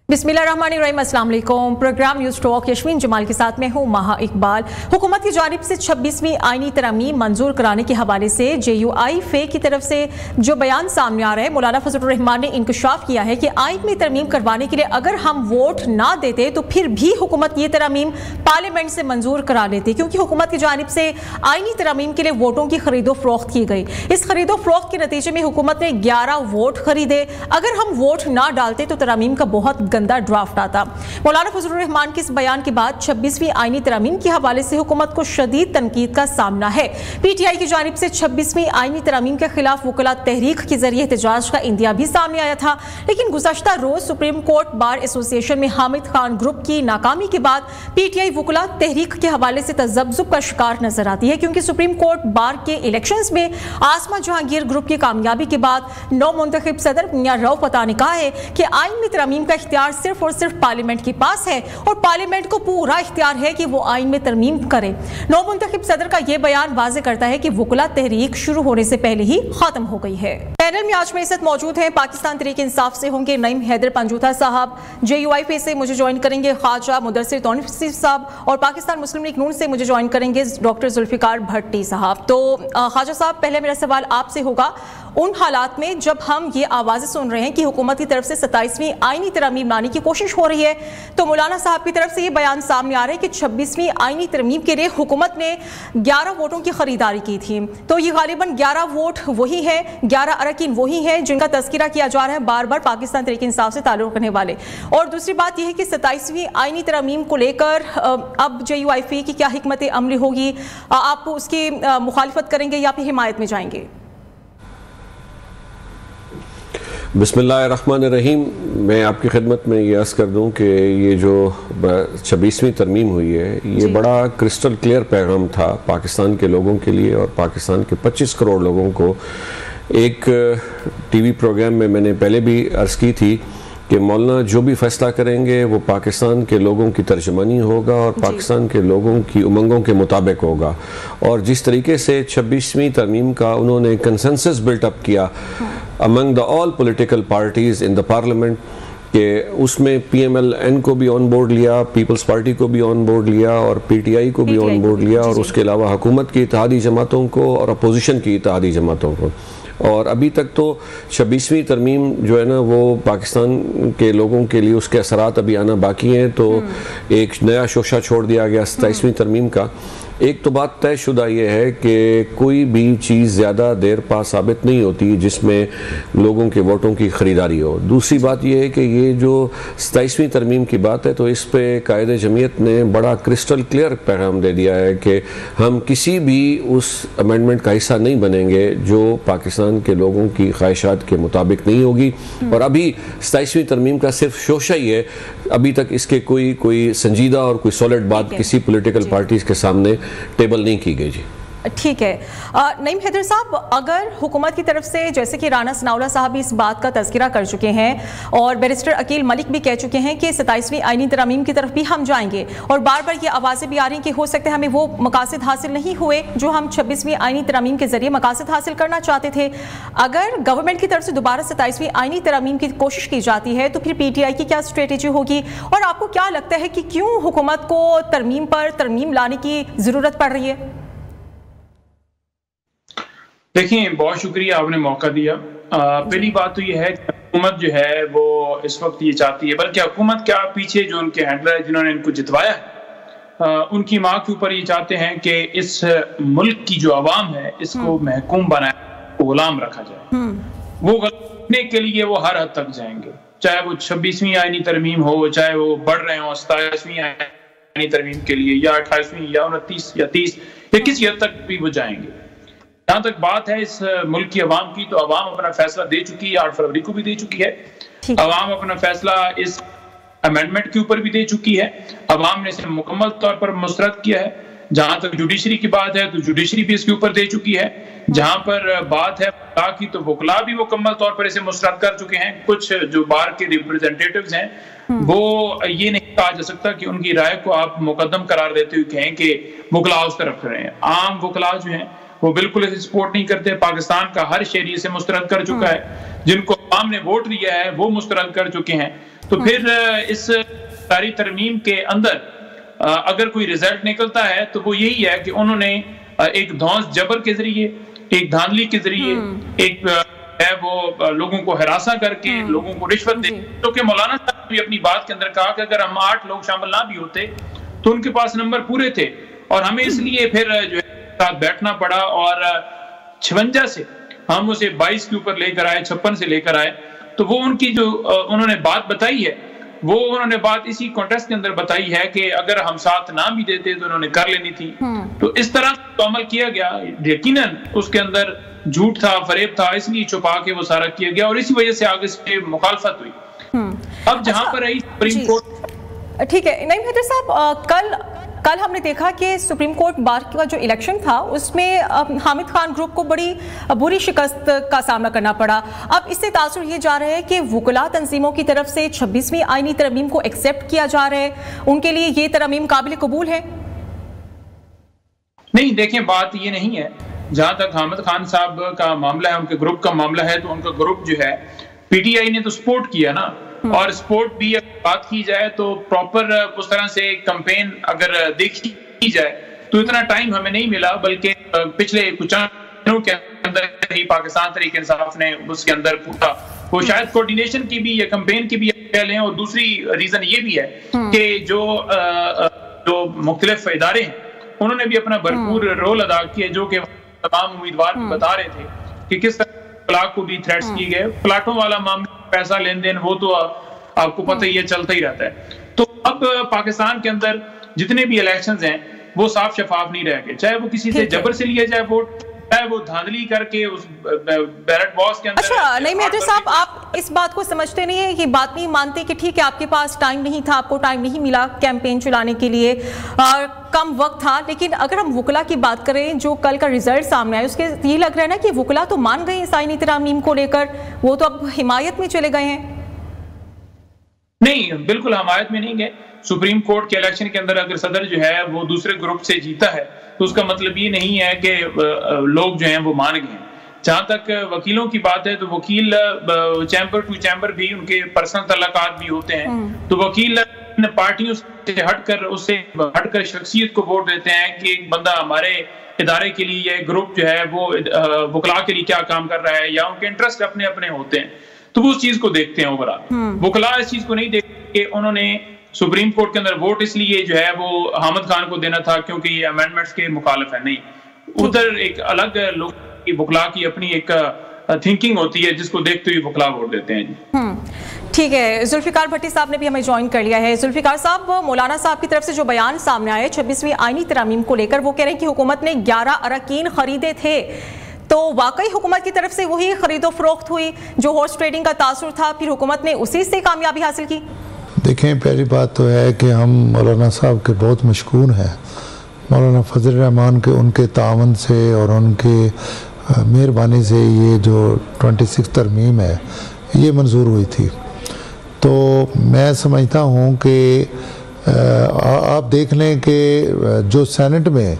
बिस्मिल्लाहिर्रहमानिर्रहीम, अस्सलाम वालेकुम। प्रोग्राम न्यूज़ टॉक यशमीन जमाल के साथ मैं हूँ महा इकबाल। हुकूमत की जानिब से 26वीं आईनी तरमीम मंजूर कराने के हवाले से JUI फे की तरफ से जो बयान सामने आ रहा है, मौलाना फजलुर रहमान ने इंकशाफ किया है कि आइन में तरमीम करवाने के लिए अगर हम वोट ना देते तो फिर भी हुकूमत ये तरमीम पार्लियामेंट से मंजूर करा लेती, क्योंकि हुकूमत की जानिब से आइनी तरमीम के लिए वोटों की खरीदो फरोख्त की गई। इस खरीदो फरोख्त के नतीजे में हुकूमत ने 11 वोट खरीदे। अगर हम वोट ना डालते तो तरमीम का बहुत गंदा ड्राफ्ट आता। मौलाना फजलुर रहमान के इस बयान के बाद 26वीं आईनी तरमीम के हवाले से हुकूमत को शदीद तनकीद का सामना है। PTI की जानिब से 26वीं आईनी तरमीम के खिलाफ वकला तहरीक के जरिए एहतजाज का इंदिया भी सामने आया था, लेकिन गुज़श्ता रोज सुप्रीम कोर्ट बार एसोसिएशन में हामिद खान ग्रुप की नाकामी के बाद PTI वकला तहरीक के हवाले से तज़ब्ज़ुब का शिकार नजर आती है, क्योंकि सुप्रीम कोर्ट बार के इलेक्शंस में आसमा जहांगीर ग्रुप की कामयाबी के बाद नौ मुंतखब सदर मियां रऊफ अता ने कहा है कि आइन में तरमीम का इख्तियार सिर्फ और सिर्फ पार्लियामेंट के पास है और पार्लियामेंट को पूरा इख्तियार है कि वो आइन में तरमीम करे। नौ मुंतखब सदर का यह बयान वाज़ेह करता है कि वकला तहरीक शुरू होने से पहले ही खत्म हो गई है। पैनल में आज मेरे साथ मौजूद हैं पाकिस्तान तहरीक इंसाफ से होंगे नईम हैदर पंजूथा साहब, JUI फे से मुझे ज्वाइन करेंगे ख्वाजा मुदस्सिर तौसीफ साहब, और पाकिस्तान मुस्लिम लीग नून से मुझे ज्वाइन करेंगे डॉक्टर जुल्फिकार भट्टी साहब। तो ख्वाजा साहब, पहले मेरा सवाल आपसे होगा, उन हालात में जब हम ये आवाज़ें सुन रहे हैं कि हुकूमत की तरफ से 27वीं आईनी तरमीम लाने की कोशिश हो रही है, तो मौलाना साहब की तरफ से ये बयान सामने आ रहा है कि 26वीं आईनी तरमीम के लिए हुकूमत ने 11 वोटों की खरीदारी की थी। तो ये गालिबन 11 वोट वही है, 11 अरकान वही हैं जिनका तस्करा किया जा रहा है बार बार पाकिस्तान तहरीक इंसाफ से ताल्लुक़ रखने वाले। और दूसरी बात यह है कि 27वीं आईनी तरमीम को लेकर अब JUI फे की क्या हिकमत अमली होगी? आप उसकी मुखालिफत करेंगे या फिर हिमायत में जाएंगे? बिस्मिल्लाहिर्रहमानिर्रहीम। मैं आपकी खिदमत में ये अर्ज़ कर दूं कि ये जो 26वीं तरमीम हुई है, ये बड़ा क्रिस्टल क्लियर पैगाम था पाकिस्तान के लोगों के लिए और पाकिस्तान के 25 करोड़ लोगों को। एक TV प्रोग्राम में मैंने पहले भी अर्ज़ की थी कि मौलाना जो भी फैसला करेंगे वो पाकिस्तान के लोगों की तर्जमानी होगा और पाकिस्तान के लोगों की उमंगों के मुताबिक होगा। और जिस तरीके से 26वीं तरमीम का उन्होंने कंसेंसस बिल्टअप किया among the all political parties in the parliament, कि उसमें PMLN को भी ऑन बोर्ड लिया, पीपल्स पार्टी को भी ऑन बोर्ड लिया और PTI को भी ऑन बोर्ड लिया, और उसके अलावा हुकूमत की इत्तेहादी जमातों को और अपोजिशन की इत्तेहादी जमातों को। और अभी तक तो 26वीं तरमीम जो है ना, वो पाकिस्तान के लोगों के लिए उसके असरात अभी आना बाकी हैं। तो एक नया शोशा छोड़ दिया गया 27वीं तरमीम का। एक तो बात तयशुदा ये है कि कोई भी चीज़ ज़्यादा देर पा साबित नहीं होती जिसमें लोगों के वोटों की ख़रीदारी हो। दूसरी बात यह है कि ये जो 27वीं तरमीम की बात है, तो इस पे कायदे जमीयत ने बड़ा क्रिस्टल क्लियर पैगाम दे दिया है कि हम किसी भी उस अमेंडमेंट का हिस्सा नहीं बनेंगे जो पाकिस्तान के लोगों की ख्वाहिशात के मुताबिक नहीं होगी। और अभी 27वीं तरमीम का सिर्फ शोशा ही है, अभी तक इसके कोई संजीदा और कोई सॉलिड बात किसी पॉलिटिकल पार्टीज़ के सामने टेबल नहीं की गई। जी ठीक है। नईम हैदर साहब, अगर हुकूमत की तरफ से, जैसे कि राना सनाउल्लाह साहब भी इस बात का तज़किरा कर चुके हैं और बैरिस्टर अकील मलिक भी कह चुके हैं कि 27वीं आईनी तरमीम की तरफ भी हम जाएंगे, और बार बार ये आवाज़ें भी आ रही हैं कि हो सकता है हमें वो मकासद हासिल नहीं हुए जो हम 26वीं आईनी तरमीम के जरिए मकासद हासिल करना चाहते थे। अगर गवर्नमेंट की तरफ से दोबारा 27वीं आईनी तरमीम की कोशिश की जाती है तो फिर PTI की क्या स्ट्रेटेजी होगी, और आपको क्या लगता है कि क्यों हुकूमत को तरमीम पर तरमीम लाने की ज़रूरत पड़ रही है? देखिए, बहुत शुक्रिया, आपने मौका दिया। पहली बात तो ये है कि हुकूमत जो है वो इस वक्त ये चाहती है, बल्कि हुकूमत क्या, पीछे जो उनके हैंडलर है जिन्होंने इनको जितवाया उनकी माँ के ऊपर ये चाहते हैं कि इस मुल्क की जो आवाम है इसको महकूम बनाया, गुलाम रखा जाए। वो करने के लिए वो हर हद तक जाएंगे, चाहे वो 26वीं आईनी तरमीम हो, चाहे वो बढ़ रहे हो 27वीं आईनी तरमीम के लिए, या 28वीं या 29 या 30 या किसी हद तक भी वो जाएंगे। जहां तक बात है इस मुल्क की अवाम की, तो अवाम अपना फैसला दे चुकी है, 8 फरवरी को भी दे चुकी है। अवाम अपना फैसला इस अमेंडमेंट के ऊपर भी दे चुकी है। अवाम ने इसे मुकम्मल तौर पर मुस्तरद किया है। जहां तक जुडिशरी की बात है तो जुडिशरी भी इसके ऊपर दे चुकी है। जहां पर बात है वकला की, तो वकला भी मुकम्मल तौर पर इसे मुस्तरद कर चुके हैं। कुछ जो बार के रिप्रेजेंटेटिव्स हैं वो ये नहीं कहा जा सकता कि उनकी राय को आप मुकद्दम करार देते हुए कहें कि वकला उस तरफ खड़े हैं। आम वकला जो हैं वो बिल्कुल इसे सपोर्ट नहीं करते। पाकिस्तान का हर शहरी इसे मुस्तरद कर चुका है। जिनको आवाम ने वोट दिया है वो मुस्तरद कर चुके हैं, तो फिर इस सारी तरमीम के अंदर अगर कोई रिजल्ट निकलता है तो वो यही है कि उन्होंने एक धौंस जबर के जरिए, एक धांधली के जरिए, एक है वो लोगों को हरासा करके लोगों को रिश्वत दे। तो कि मौलाना साहब भी अपनी बात के अंदर कहा कि अगर हम 8 लोग शामिल ना भी होते तो उनके पास नंबर पूरे थे और हमें इसलिए फिर जो है साथ बैठना पड़ा और 56 से हम उसे 22 के ऊपर लेकर आए, 56 से लेकर आए। तो वो उनकी जो उन्होंने बात बताई है, वो उन्होंने बात इसी कॉन्टेस्ट के अंदर बताई है कि अगर हम साथ ना भी देते तो उन्होंने कर लेनी थी। तो इस तरह तो अमल किया गया, यकीनन उसके अंदर झूठ था, फरेब था, इसलिए छुपा के वो सारा किया गया और इसी वजह से आगे से मुखालफत हुई। अब जहां पर रही सुप्रीम कोर्ट, ठीक है नईम हैदर साहब, कल हमने देखा कि सुप्रीम कोर्ट बार का जो इलेक्शन था उसमें हामिद खान ग्रुप को बड़ी बुरी शिकस्त का सामना करना पड़ा। अब इससे तासुर ये जा रहा है कि वुकला तंजीमों की तरफ से 26वीं आईनी तरमीम को एक्सेप्ट किया जा रहा है, उनके लिए ये तरमीम काबिल कबूल है? नहीं, देखें बात ये नहीं है। जहां तक हामिद खान साहब का मामला है, उनके ग्रुप का मामला है, तो उनका ग्रुप जो है पीटीआई ने तो सपोर्ट किया ना, और सपोर्ट भी अगर बात की जाए तो प्रॉपर उस तरह से कैंपेन अगर देखी जाए तो इतना टाइम हमें नहीं मिला, बल्कि पिछले कुछ दिनों के अंदर ही पाकिस्तान तहरीक इंसाफ ने उसके अंदर पूरा वो शायद कोऑर्डिनेशन की भी या कैंपेन की भी पहले हैं। और दूसरी रीजन ये भी है कि जो मुख्तलिफ इदारे हैं उन्होंने भी अपना भरपूर रोल अदा किया, जो कि तमाम उम्मीदवार भी बता रहे थे कि किस तरह प्लाट को भी थ्रेट्स किए गए। प्लाटों वाला मामला, पैसा लेन देन, वो तो आपको पता ही है, चलता ही रहता है। तो अब पाकिस्तान के अंदर जितने भी इलेक्शंस हैं वो साफ शफाफ नहीं रह गए, चाहे वो किसी से जबर से लिया जाए वोट, चाहे वो धांधली करके उस बैलेट बॉक्स के अंदर। अच्छा नहीं हैदर साहब, आप इस बात को समझते नहीं है, ये बात नहीं मानते कि ठीक है आपके पास टाइम नहीं था, आपको टाइम नहीं मिला कैंपेन चलाने के लिए, कम वक्त था, लेकिन अगर हम वुकला की बात करें जो कल का रिजल्ट सामने आया उसके ये लग रहा है ना कि वुकला तो मान गए इस आईनी तरमीम को लेकर, वो तो अब हिमायत में चले गए हैं। नहीं, बिल्कुल हिमायत में नहीं गए। सुप्रीम कोर्ट के इलेक्शन के अंदर अगर सदर जो है वो दूसरे ग्रुप से जीता है तो उसका मतलब ये नहीं है कि लोग जो हैं वो मान गए हैं। जहां तक वकीलों की बात है तो वकील चैम्बर टू चैम्बर भी उनके पर्सनल तल्लुकात भी होते हैं, तो वकील पार्टियों से हटकर शख्सियत को वोट देते हैं कि एक बंदा हमारे इदारे के लिए या ग्रुप जो है वो वकला के लिए क्या काम कर रहा है, या उनके इंटरेस्ट अपने अपने होते हैं, तो वो उस चीज को देखते हैं ओवरऑल। वकला इस चीज को नहीं देखते। उन्होंने सुप्रीम कोर्ट के अंदर वोट इसलिए जो है वो हामिद खान को देना था क्योंकि ये अमेंडमेंट्स के मुखालिफ है, नहीं, उधर एक अलग लोग की वकला की अपनी एक थिंकिंग होती है जिसको देखते हुए वकला वोट देते हैं। ठीक है, जुल्फिकार भट्टी साहब ने भी हमें ज्वाइन कर लिया है। जुल्फिकार साहब, मौलाना साहब की तरफ से जो बयान सामने आया 26वीं आईनी तरमीम को लेकर, वो कह रहे हैं कि हुकूमत ने 11 अरकान खरीदे थे, तो वाकई हुकूमत की तरफ से वही खरीदो फरोख्त हुई जो हॉर्स ट्रेडिंग का तासुर था, फिर हुकूमत ने उसी से कामयाबी हासिल की? देखें, पहली बात तो है कि हम मौलाना साहब के बहुत मशकूर हैं। मौलाना फजल रहमान के उनके तावन से और उनके मेहरबानी से ये जो 26 तरमीम है ये मंजूर हुई थी। तो मैं समझता हूँ कि आप देख लें कि जो सेनेट में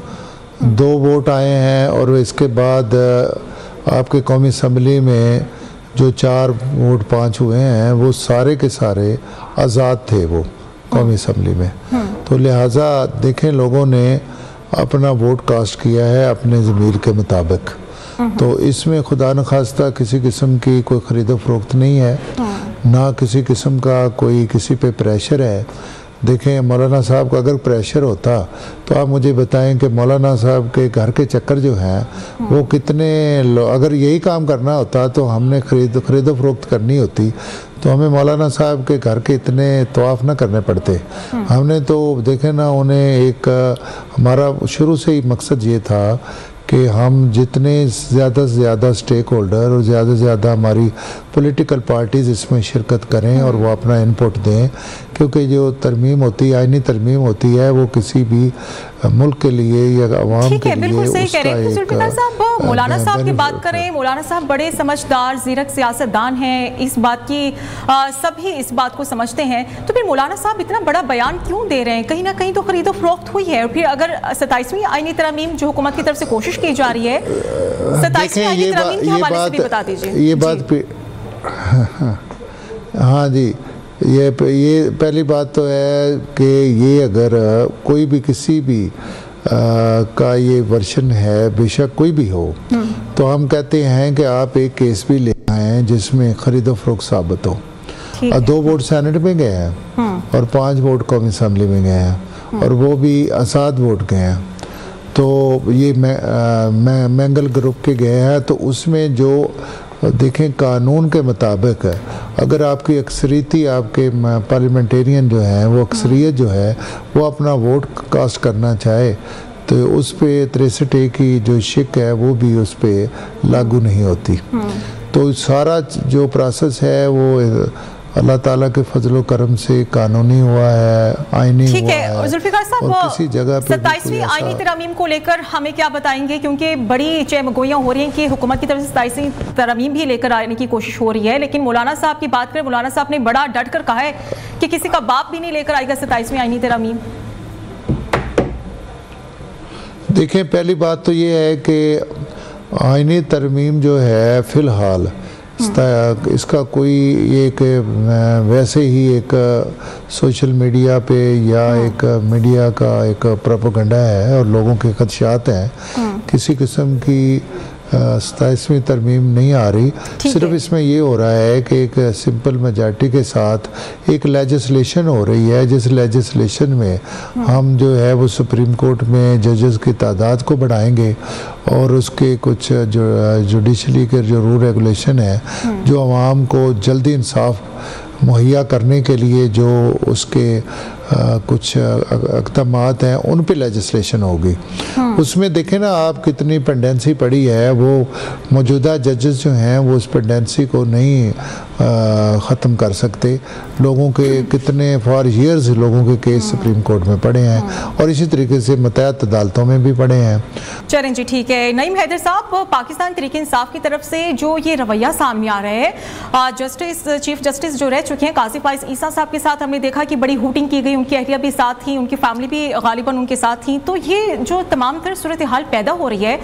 2 वोट आए हैं और इसके बाद आपके कौमी असम्बली में जो 4 वोट 5 हुए हैं वो सारे के सारे आज़ाद थे वो कौमी असम्बली में। तो लिहाजा देखें, लोगों ने अपना वोट कास्ट किया है अपने ज़मीर के मुताबिक, तो इसमें खुदा न खास्ता किसी किस्म की कोई ख़रीदो फरोख्त नहीं है, ना किसी किस्म का कोई किसी पे प्रेशर है। देखें, मौलाना साहब का अगर प्रेशर होता तो आप मुझे बताएं कि मौलाना साहब के घर के चक्कर जो हैं वो कितने, अगर यही काम करना होता तो हमने खरीदो फरोख्त करनी होती तो हमें मौलाना साहब के घर के इतने तवाफ़ ना करने पड़ते। हमने तो देखें ना, उन्हें एक हमारा शुरू से ही मकसद ये था कि हम जितने ज़्यादा से ज़्यादा स्टेक होल्डर और ज़्यादा से ज़्यादा हमारी पॉलिटिकल पार्टीज़ इसमें शिरकत करें और वो अपना इनपुट दें, क्योंकि जो तरमीम होती है, आईनी तरमीम होती है, वो किसी भी मुल्क के लिए या अवाम के लिए बिल्कुल सही कह रहे हैं। जुल्फिकार साहब, मौलाना साहब की बात करें, मौलाना साहब बड़े समझदार ज़ीरक सियासतदान हैं, इस बात की सभी इस बात को समझते हैं, तो फिर मौलाना साहब इतना बड़ा बयान क्यों दे रहे हैं? कहीं ना कहीं तो खरीदो फरोख्त हुई है। और फिर अगर 27वीं आईनी तरमीम जो हुकूमत की तरफ से कोशिश की जा रही है, 27वीं आईनी तरमीम के हवाले से भी बता दीजिए। हाँ जी, ये पहली बात तो है कि ये अगर कोई भी किसी भी का ये वर्जन है, बेशक कोई भी हो, तो हम कहते हैं कि आप एक केस भी ले आए जिसमें खरीदो फरोख्त साबित हो। 2 वोट सेनेट में गए हैं और 5 वोट कौमी असम्बली में गए हैं और वो भी आज़ाद वोट गए हैं। तो ये मैंगल ग्रुप के गए हैं, तो उसमें जो देखें कानून के मुताबिक अगर आपकी अक्सरियती आपके पार्लियामेंटेरियन जो हैं वो अक्सरियत जो है वो अपना वोट कास्ट करना चाहे तो उस पर 63A की जो शिक है वो भी उस पर लागू नहीं होती। तो सारा जो प्रोसेस है वो अल्लाह ताला के फजलो करम से कानूनी हुआ है, आईनी हुआ है। ठीक है जुल्फिकार साहब, किसी जगह पे 27वीं आईनी तरमीम को लेकर हमें क्या बताएंगे, क्योंकि बड़ी चहमगोइयां हो रही हैं कि हुकूमत की तरफ से 27वीं तरमीम भी लेकर आने की कोशिश हो रही है, लेकिन मौलाना साहब की बात करें, मौलाना साहब ने बड़ा डट कर कहा है कि किसी का बाप भी नहीं लेकर आएगा 27वीं आईनी तरमीम। देखें, पहली बात तो ये है कि आईनी तरमीम जो है फ़िलहाल इसका कोई एक वैसे ही एक सोशल मीडिया पे या एक मीडिया का एक प्रोपेगेंडा है और लोगों के खदशात हैं। किसी किस्म की 27वीं तरमीम नहीं आ रही, सिर्फ इसमें ये हो रहा है कि एक सिंपल मेजॉरिटी के साथ एक लेजिस्लेशन हो रही है, जिस लेजिस्लेशन में हम जो है वो सुप्रीम कोर्ट में जजेस की तादाद को बढ़ाएंगे और उसके कुछ जो जुडिशली के जो रूल रेगुलेशन है जो आवाम को जल्दी इंसाफ मुहैया करने के लिए जो उसके कुछ अक़दामात हैं उन पे लेजिस्लेशन होगी। उसमें देखें ना आप कितनी पेंडेंसी पड़ी है, वो मौजूदा जजेस जो हैं वो उस पेंडेंसी को नहीं ख़त्म कर सकते। लोगों के कितने फॉर ईयर्स लोगों के केस सुप्रीम कोर्ट में पड़े हैं और इसी तरीके से मुतअद्दिद अदालतों में भी पड़े हैं। चलें जी, ठीक है। नईम हैदर साहब, पाकिस्तान तहरीक इंसाफ की तरफ से जो ये रवैया सामने आ रहा है, चीफ जस्टिस जो रह चुके हैं काजी फाइज ईसा साहब के साथ हमने देखा कि बड़ी हूटिंग की गई, उनकी अहलिया भी साथ थी, उनकी फैमिली भी गालिबन उनके साथ थी। तो ये जो तमाम तरह सूरत हाल पैदा हो रही है,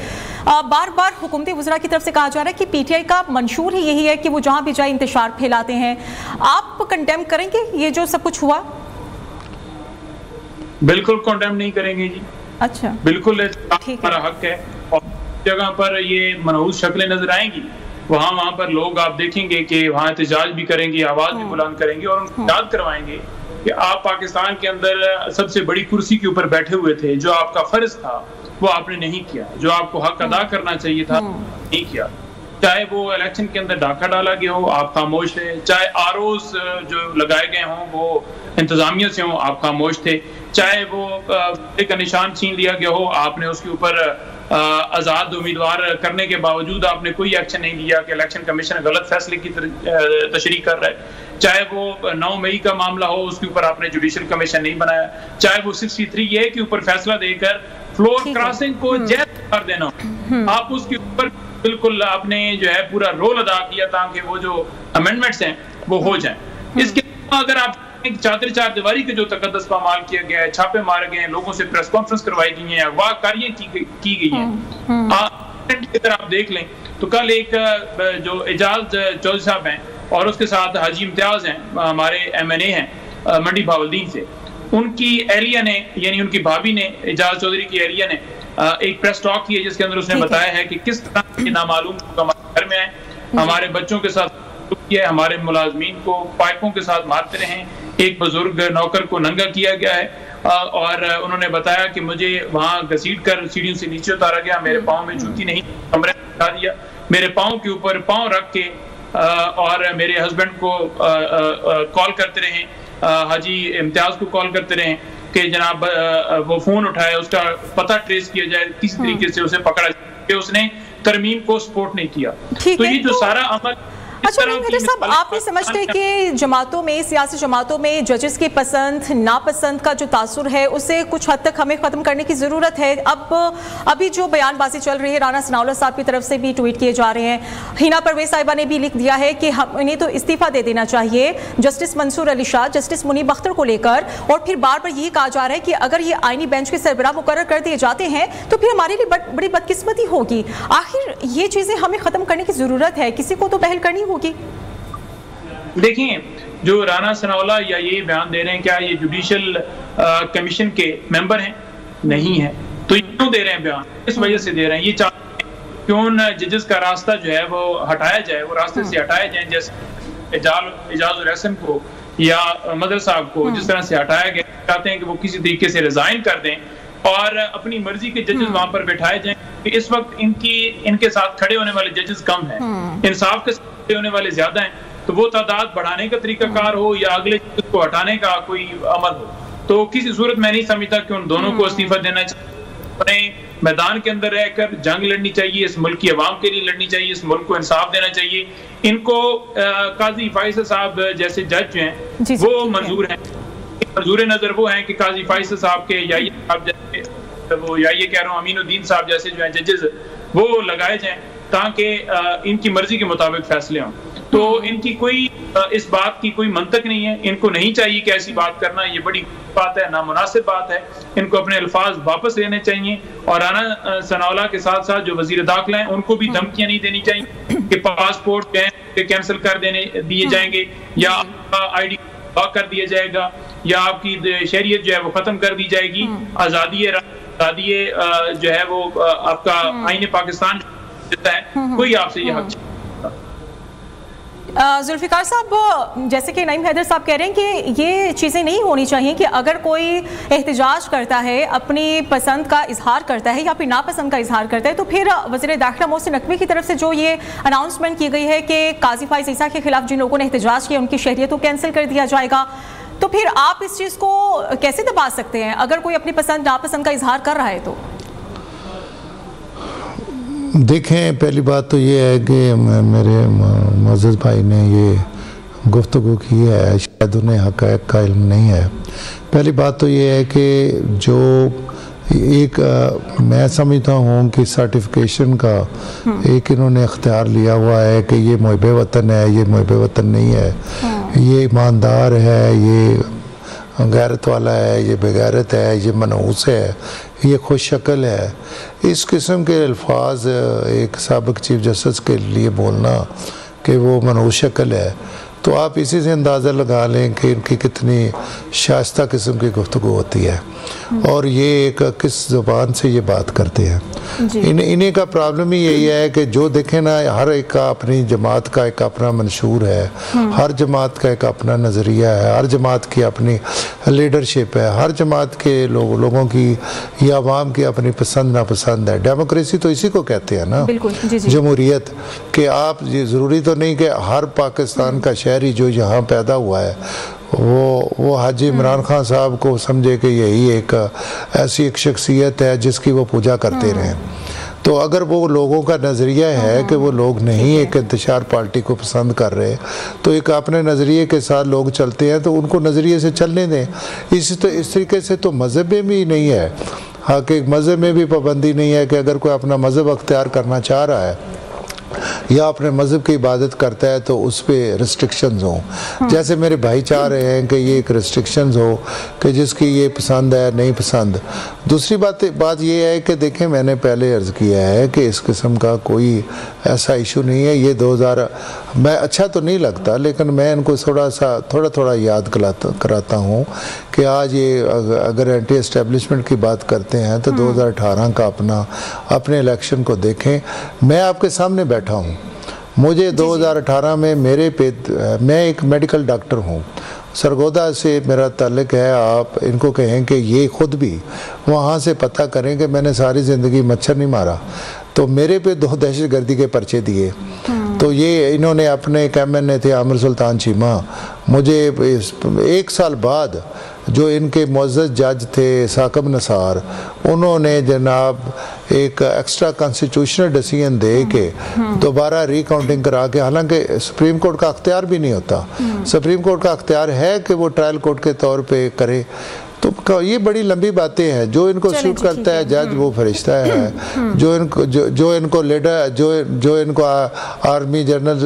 बार बार हुकूमती वज़रा की तरफ से कहा जा रहा है कि पीटीआई का मंशूर ही यही है कि वो जहाँ भी जाए इंतशार फैलाते हैं। आप कंडेम करेंगे ये जो सब कुछ हुआ? बिल्कुल कंडेम नहीं करेंगे जी। अच्छा, बिल्कुल हमारा हक है और जगह पर ये मनहूस शक्लें नजर आएंगी वहाँ पर लोग आप देखेंगे कि वहाँ एहतजाज भी करेंगे, आवाज भी बुलंद करेंगे और उनको याद करवाएंगे कि आप पाकिस्तान के अंदर सबसे बड़ी कुर्सी के ऊपर बैठे हुए थे, जो आपका फर्ज था वो आपने नहीं किया, जो आपको हक अदा करना चाहिए था नहीं किया। चाहे वो इलेक्शन के अंदर डाका डाला गया हो, आप खामोश थे। चाहे आरओस जो लगाए गए हों वो इंतजामिया से हों, आप खामोश थे। चाहे वो एक निशान छीन लिया गया हो, आपने उसके ऊपर आज़ाद उम्मीदवार करने के बावजूद आपने कोई एक्शन नहीं लिया कि इलेक्शन कमीशन गलत फैसले की तशरीह कर रहा है। चाहे वो 9 मई का मामला हो, उसके ऊपर आपने जुडिशल कमीशन नहीं बनाया। चाहे वो 63A के ऊपर फैसला देकर फ्लोर क्रॉसिंग को जायज कर देना, आप उसके ऊपर बिल्कुल आपने जो है पूरा रोल अदा किया ताकि वो जो अमेंडमेंट्स हैं वो हो जाएं। इसके अगर आप चार दीवारी के जो तकद्दस पामाल किया गया है, छापे मारे गए हैं, लोगों से प्रेस कॉन्फ्रेंस करवाई गई है, अगवाकारियां की गई हैं, आप देख लें तो कल एक जो एजाज चौधरी साहब हैं और उसके साथ हाजी इम्तियाज हैं, हमारे MNA हैं मंडी भावलदीन से, उनकी एहलिया ने यानी उनकी भाभी ने, एजाज चौधरी की एहलिया ने एक प्रेस टॉक की है जिसके अंदर उसने बताया है कि किस तरह नामालूम हमारे घर में आए, हमारे बच्चों के साथ किया, हमारे मुलाजमीन को पाइपों के साथ मारते रहे, एक बुजुर्ग नौकर को नंगा किया गया है और उन्होंने बताया कि मुझे वहां घसीट कर सीढ़ियों से नीचे उतारा गया, मेरे पाँव में जूती नहीं, कमरे में बिठा दिया, मेरे पाँव के ऊपर पाँव रख के और मेरे हस्बैंड को कॉल करते रहे, हाजी इम्तियाज को कॉल करते रहे कि जनाब वो फोन उठाए, उसका पता ट्रेस किया जाए, किसी तरीके से उसे पकड़ा जाए। उसने तरमीम को सपोर्ट नहीं किया। तो ये जो सारा अमल अच्छा नईम साहब, आप नहीं समझते कि जमातों में, सियासी जमातों में जजेस के पसंद नापसंद का जो तासुर है उसे कुछ हद तक हमें ख़त्म करने की ज़रूरत है? अभी जो बयानबाजी चल रही है, राना सनाउल्लाह साहब की तरफ से भी ट्वीट किए जा रहे हैं, हिना परवेज साहिबा ने भी लिख दिया है कि हम इन्हें तो इस्तीफ़ा दे देना चाहिए जस्टिस मंसूर अली शाह, जस्टिस मुनीब अख्तर को लेकर, और फिर बार बार यही कहा जा रहा है कि अगर ये आईनी बेंच के सरबराह मुकर्रर कर दिए जाते हैं तो फिर हमारे लिए बड़ी बदकिस्मती होगी। आखिर ये चीज़ें हमें ख़त्म करने की ज़रूरत है, किसी को तो पहल करनी होगी। देखिए, जो राना सनाउल्लाह या ये बयान दे रहे हैं, क्या ये जुडिशल कमीशन के मेंबर हैं? नहीं है। तो क्यों दे रहे हैं बयान? इस वजह से दे रहे हैं, ये चाहते हैं क्यों न जजेस का रास्ता जो है वो हटाया जाए, वो रास्ते से हटाए जाए, जैसे इजाजुर रहसन को या मदर साहब को जिस तरह से हटाया गया। चाहते हैं कि वो किसी तरीके से रिजाइन कर दें और अपनी मर्जी के जजेस वहां पर बैठाए जाएं। इस वक्त इनके साथ खड़े होने वाले जजेस कम हैं, इंसाफ के साथ खड़े होने वाले ज्यादा हैं। तो वो तादाद बढ़ाने का तरीकाकार हो या अगले जजेस को हटाने का कोई अमल हो, तो किसी सूरत में नहीं समझता कि उन दोनों को इस्तीफा देना चाहिए। अपने मैदान के अंदर रहकर जंग लड़नी चाहिए, इस मुल्क की आवाम के लिए लड़नी चाहिए, इस मुल्क को इंसाफ देना चाहिए। इनको काजी फैसल साहब जैसे जज जो हैं वो मंजूर हैं, मंजूर नजर वो हैं कि काजी फैसल साहब के या ये कह रहा हूँ अमीनुद्दीन साहब जैसे जो हैं जजेस वो लगाए जाएं, ताकि इनकी मर्जी के मुताबिक फैसले हों। तो इनकी कोई इस बात की कोई मंतक नहीं है, इनको नहीं चाहिए कि ऐसी बात करना, ये बड़ी बात है, नामुनासिब बात है। इनको अपने अल्फाज वापस लेने चाहिए और राना सनाउल्लाह के साथ साथ जो वजीर दाखिला हैं उनको भी धमकियां नहीं देनी चाहिए कि पासपोर्ट कैंसिल कर दिए जाएंगे या ID कर दिया जाएगा या आपकी शरीयत जो है वो खत्म कर दी जाएगी। आजादी जो है वो आपका आईने पाकिस्तान देता है, कोई आपसे ये हक। जुल्फिकार साहब, जैसे कि नईम हैदर साहब कह रहे हैं कि ये चीज़ें नहीं होनी चाहिए कि अगर कोई एहतजाज करता है, अपनी पसंद का इजहार करता है या फिर नापसंद का इजहार करता है, तो फिर वज़ीर दाखिला मोहसिन नकवी की तरफ से जो ये अनाउंसमेंट की गई है कि काजी फाइज ईसा के खिलाफ जिन लोगों ने एहतजाज किया उनकी शहरियत को कैंसिल कर दिया जाएगा, तो फिर आप इस चीज़ को कैसे दबा सकते हैं अगर कोई अपनी पसंद नापसंद का इजहार कर रहा है? तो देखें, पहली बात तो ये है कि मेरे मोअज़्ज़ज़ भाई ने ये गुफ्तगू की है, शायद उन्हें हक़ाइक़ का इल्म नहीं है। पहली बात तो ये है कि जो एक मैं समझता हूँ कि सर्टिफिकेशन का एक इन्होंने इख्तियार लिया हुआ है कि ये मुहिब वतन है, ये मुहिब वतन नहीं है, ये ईमानदार है, ये गैरत वाला है, ये बेगैरत है, ये मनहूस है, ये खुश शक्ल है। इस किस्म के अल्फाज एक साबिक़ चीफ जस्टिस के लिए बोलना कि वो मनहूस शक्ल है, तो आप इसी से अंदाज़ा लगा लें कि इनकी कितनी शाइस्ता किस्म की गुफ्तगू होती है और ये एक किस ज़ुबान से ये बात करते हैं। इन्हीं का प्रॉब्लम ही यही है कि जो देखें ना, हर एक का अपनी जमात का एक अपना मंशूर है, हर जमात का एक अपना नज़रिया है, हर जमात की अपनी लीडरशिप है, हर जमात के लोगों की या आवाम की अपनी पसंद नापसंद है। डेमोक्रेसी तो इसी को कहते हैं ना, जमहूरियत, कि आप ये ज़रूरी तो नहीं कि हर पाकिस्तान का शहरी जो यहाँ पैदा हुआ है वो हाजी इमरान खान साहब को समझे कि यही एक ऐसी एक शख्सियत है जिसकी वो पूजा करते रहें। तो अगर वो लोगों का नज़रिया है कि वो लोग नहीं एक इंतशार पार्टी को पसंद कर रहे, तो एक अपने नज़रिए के साथ लोग चलते हैं तो उनको नज़रिए से चलने दें। इस तरीके से तो मज़हब में भी नहीं है, हाँ, कि मज़हब में भी पाबंदी नहीं है कि अगर कोई अपना मज़हब अख्तियार करना चाह रहा है या अपने मज़हब की इबादत करता है तो उस पर रिस्ट्रिक्शंस हों। जैसे मेरे भाई चाह रहे हैं कि ये एक रिस्ट्रिक्शंस हो कि जिसकी ये पसंद है नहीं पसंद। दूसरी बात ये है कि देखें, मैंने पहले अर्ज़ किया है कि इस किस्म का कोई ऐसा इशू नहीं है। ये 2000 मैं अच्छा तो नहीं लगता, लेकिन मैं इनको थोड़ा याद कराता हूँ कि आज ये अगर एंटी एस्टेब्लिशमेंट की बात करते हैं तो 2018 का अपने इलेक्शन को देखें। मैं आपके सामने बैठा हूँ, मुझे 2018 में मैं एक मेडिकल डॉक्टर हूँ, सरगोदा से मेरा ताल्लुक़ है। आप इनको कहें कि ये ख़ुद भी वहाँ से पता करें कि मैंने सारी ज़िंदगी मच्छर नहीं मारा, तो मेरे पे 2 दहशतगर्दी के पर्चे दिए। तो ये इन्होंने अपने एक MNA थे आमिर सुल्तान चीमा, मुझे 1 साल बाद जो इनके मुअज़्ज़ज़ जज थे साकिब नसार, उन्होंने जनाब एक एक्स्ट्रा कॉन्स्टिट्यूशनल डिसीजन दे के दोबारा रिकाउंटिंग करा के, हालांकि सुप्रीम कोर्ट का अख्तियार भी नहीं होता, सुप्रीम कोर्ट का अख्तियार है कि वो ट्रायल कोर्ट के तौर पे करे, तो ये बड़ी लंबी बातें हैं। जो इनको सूट करता है जज वो फरिश्ता है, जो इनको लीडर जो इनको आर्मी जनरल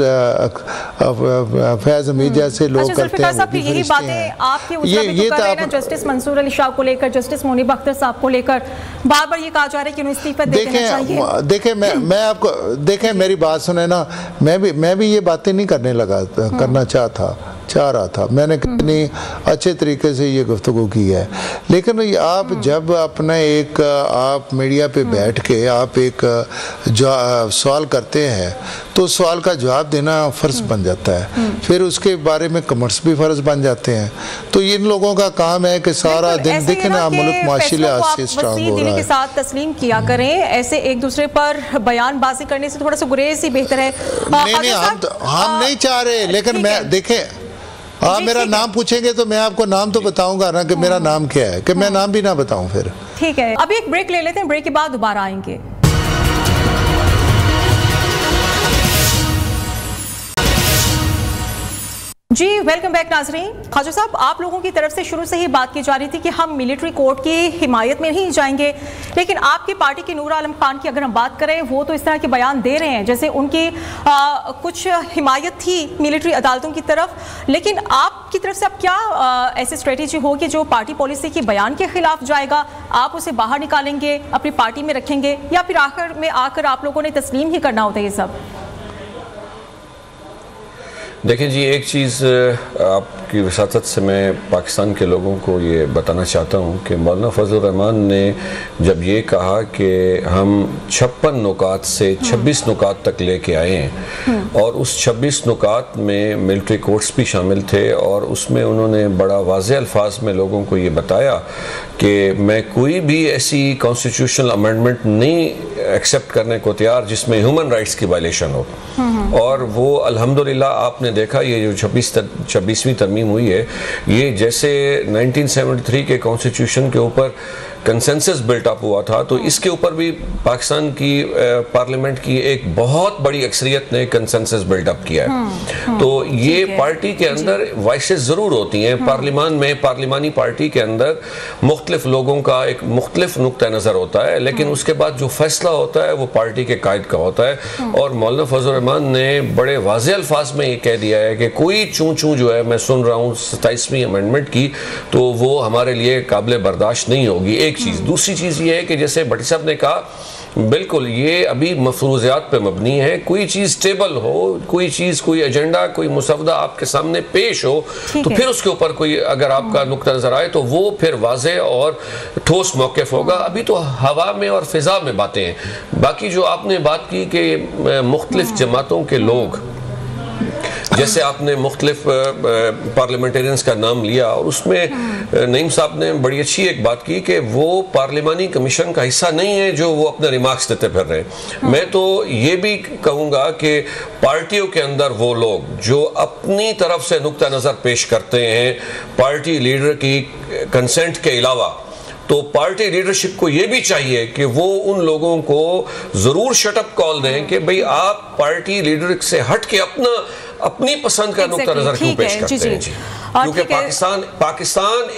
फैज हमीद जैसे लोग करते हैं, यही बातें आपके ये तो जस्टिस मंसूर अली शाह को लेकर, जस्टिस मुनीब अख्तर साहब को लेकर बार बार ये कहा जा रहा है कि उन्हें इस्तीफा देना चाहिए। देखें मैं आपको देखें, मेरी बात सुने ना, मैं भी ये बातें नहीं करना चाह रहा था। मैंने कितनी अच्छे तरीके से ये गुफ्तगू की है, लेकिन आप जब अपना आप मीडिया पे बैठ के आप एक सवाल करते हैं तो सवाल का जवाब देना फ़र्ज बन जाता है, फिर उसके बारे में कमेंट्स भी फ़र्ज बन जाते हैं। तो इन लोगों का काम है कि सारा दिन देखें ना, मुल्क माशी लिहाज से स्ट्रांग हो रहा है के साथ तस्लीम किया करें, ऐसे एक दूसरे पर बयानबाजी करने से थोड़ा सा गुरेज ही बेहतर है। नहीं, हम नहीं चाह रहे, लेकिन मैं देखें आप मेरा नाम पूछेंगे तो मैं आपको नाम तो बताऊंगा ना कि मेरा नाम क्या है, कि मैं नाम भी ना बताऊं फिर। ठीक है, अभी एक ब्रेक ले लेते हैं, ब्रेक के बाद दोबारा आएंगे। जी वेलकम बैक नाजरीन। खाजू साहब, आप लोगों की तरफ से शुरू से ही बात की जा रही थी कि हम मिलिट्री कोर्ट की हिमायत में नहीं जाएंगे, लेकिन आपकी पार्टी के नूर आलम खान की अगर हम बात करें, वो तो इस तरह के बयान दे रहे हैं जैसे उनकी कुछ हिमायत थी मिलिट्री अदालतों की तरफ, लेकिन आपकी तरफ से अब क्या ऐसी स्ट्रेटेजी होगी जो पार्टी पॉलिसी के बयान के खिलाफ जाएगा? आप उसे बाहर निकालेंगे, अपनी पार्टी में रखेंगे, या फिर आखिर में आकर आप लोगों ने तस्लीम ही करना होता है ये सब? देखिए जी, एक चीज़ आपकी वसातत से मैं पाकिस्तान के लोगों को ये बताना चाहता हूँ कि मौलाना फजल रहमान ने जब ये कहा कि हम 56 नुकात से 26 नुकात तक लेके आए हैं, और उस 26 नुकात में मिलिट्री कोर्ट्स भी शामिल थे, और उसमें उन्होंने बड़ा वाज़ेह अल्फाज में लोगों को ये बताया कि मैं कोई भी ऐसी कॉन्स्टिट्यूशनल अमेंडमेंट नहीं एक्सेप्ट करने को तैयार जिसमें ह्यूमन राइट्स की वायलेशन हो। और वो अल्हम्दुलिल्लाह आपने देखा, ये जो 26वीं तरमीम हुई है, ये जैसे 1973 के कॉन्स्टिट्यूशन के ऊपर कंसेंसस बिल्ट अप हुआ था, तो इसके ऊपर भी पाकिस्तान की पार्लियामेंट की एक बहुत बड़ी अक्सरियत ने कंसेंसस बिल्ट अप किया है। तो ये पार्टी के अंदर वॉइसेस ज़रूर होती हैं, पार्लियामान में पार्लिमानी पार्टी के अंदर मुख्तलिफ लोगों का एक मुख्तलिफ नुक्ता नज़र होता है, लेकिन उसके बाद जो फैसला होता है वो पार्टी के कायद का होता है। और मौलाना फजल रहमान ने बड़े वाज़ेह अल्फाज में ये कह दिया है कि कोई चूं चूं जो है मैं सुन रहा हूँ 27वीं अमेंडमेंट की, तो वो हमारे लिए काबिल बर्दाश्त नहीं होगी। एक चीज़, दूसरी चीज़ ये है कि जैसे भट्टी साहब ने कहा, बिल्कुल ये अभी मफरूज़ियात पे मबनी है। कोई चीज़ स्टेबल हो, कोई चीज़, कोई एजेंडा, कोई मुसवदा आपके सामने पेश हो, तो फिर उसके ऊपर कोई अगर आपका नुक्ता नज़र आए तो वो फिर वाज़ेह और ठोस मौक़िफ़ होगा। अभी तो हवा में और फ़िज़ा में बातें हैं। बाकी जो आपने बात की कि मुख्तलिफ जमातों के लोग, जैसे आपने मुख्तलिफ पार्लियामेंटेरियंस का नाम लिया, और उसमें नईम साहब ने बड़ी अच्छी एक बात की कि वो पार्लिमानी कमीशन का हिस्सा नहीं है जो वो अपने रिमार्क्स देते फिर रहे हैं। मैं तो ये भी कहूँगा कि पार्टियों के अंदर वो लोग जो अपनी तरफ से नुक्ता नज़र पेश करते हैं पार्टी लीडर की कंसेंट के अलावा, तो पार्टी लीडरशिप को ये भी चाहिए कि वो उन लोगों को ज़रूर शटअप कॉल दें कि भाई आप पार्टी लीडर से हट के अपनी पसंद का नुक्ता नज़र क्यों पेश करते हैं जी। क्योंकि पाकिस्तान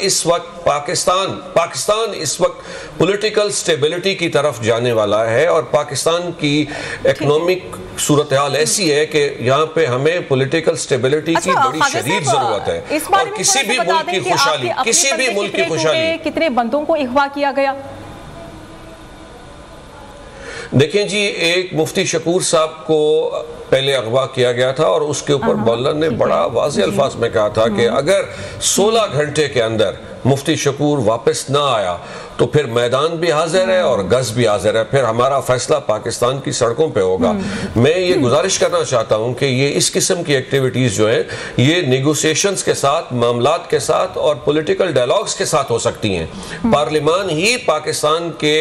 इस वक्त पॉलिटिकल स्टेबिलिटी की तरफ जाने वाला है, और पाकिस्तान की इकोनॉमिक सूरत हाल ऐसी है कि यहाँ पे हमें पॉलिटिकल स्टेबिलिटी की बड़ी शदीद जरूरत है। और किसी भी मुल्क की खुशहाली, कितने बंदों को अगवा किया गया? देखें जी, एक मुफ्ती शकूर साहब को पहले अगवा किया गया था, और उसके ऊपर मौलाना ने बड़ा वाज़ेह अल्फाज में कहा था कि अगर 16 घंटे के अंदर मुफ्ती शकूर वापस ना आया तो फिर मैदान भी हाजिर है और गज़ भी हाजिर है, फिर हमारा फैसला पाकिस्तान की सड़कों पे होगा। मैं ये गुजारिश करना चाहता हूँ कि ये इस किस्म की एक्टिविटीज़ जो हैं ये नेगोशिएशंस के साथ, मामलात के साथ और पॉलिटिकल डायलॉग्स के साथ हो सकती हैं। पार्लियामान ही पाकिस्तान के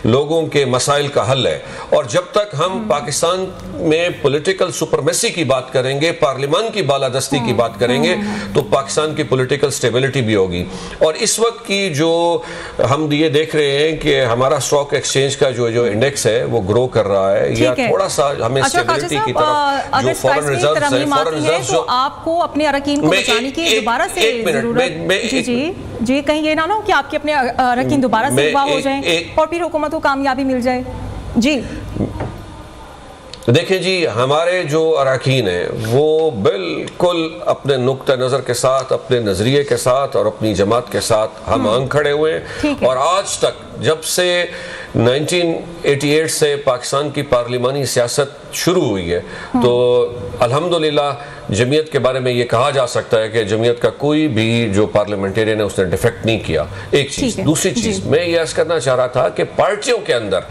लोगों के मसाइल का हल है, और जब तक हम पाकिस्तान में पॉलिटिकल पॉलिटिकल सुपरमेसी की बात करेंगे, पार्लियामान की बालादस्ती की बात करेंगे, तो पाकिस्तान की पॉलिटिकल स्टेबिलिटी भी होगी। और इस वक्त की जो हम ये देख रहे हैं कि हमारा स्टॉक एक्सचेंज का जो इंडेक्स है वो ग्रो कर रहा है, या थोड़ा सा हमें स्टेबिलिटी की तरफ जो फॉरेन रिजर्व्स है, फॉरेन रिजर्व्स जो आपको अपने अरकीन को बचाने की दोबारा से जरूरत, जी कहीं ये ना हो कि आपके अपने अरकीन दोबारा से युवा हो जाएं और फिर हुकूमत को कामयाबी मिल जाए। जी देखिए जी, हमारे जो अरकान हैं वो बिल्कुल अपने नुक्ता नज़र के साथ, अपने नज़रिए के साथ और अपनी जमात के साथ हम आंग खड़े हुए हैं। और आज तक जब से 1988 से पाकिस्तान की पार्लिमानी सियासत शुरू हुई है, तो अल्हम्दुलिल्लाह जमीयत के बारे में ये कहा जा सकता है कि जमीयत का कोई भी जो पार्लियामेंटेरियन है उसने डिफेक्ट नहीं किया। एक चीज़। दूसरी चीज़ मैं ये अर्ज़ करना चाह रहा था कि पार्टियों के अंदर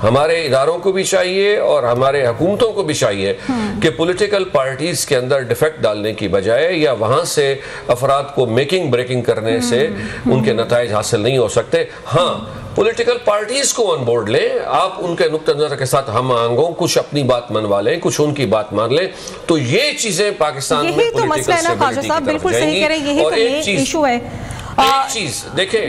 हमारे इदारों को भी चाहिए और हमारे हुकूमतों को भी चाहिए कि पॉलिटिकल पार्टीज के अंदर डिफेक्ट डालने की बजाय या वहां से अफराद को मेकिंग ब्रेकिंग करने से उनके नताइज हासिल नहीं हो सकते। हाँ, पॉलिटिकल पार्टीज को ऑन बोर्ड लें, आप उनके नुक्ता नज़र के साथ हम आंगों, कुछ अपनी बात मनवा लें, कुछ उनकी बात मान लें, तो ये चीजें पाकिस्तान में पॉलिटिकल स्टेबिलिटी की तरफ जाएंगी। और एक चीज देखें,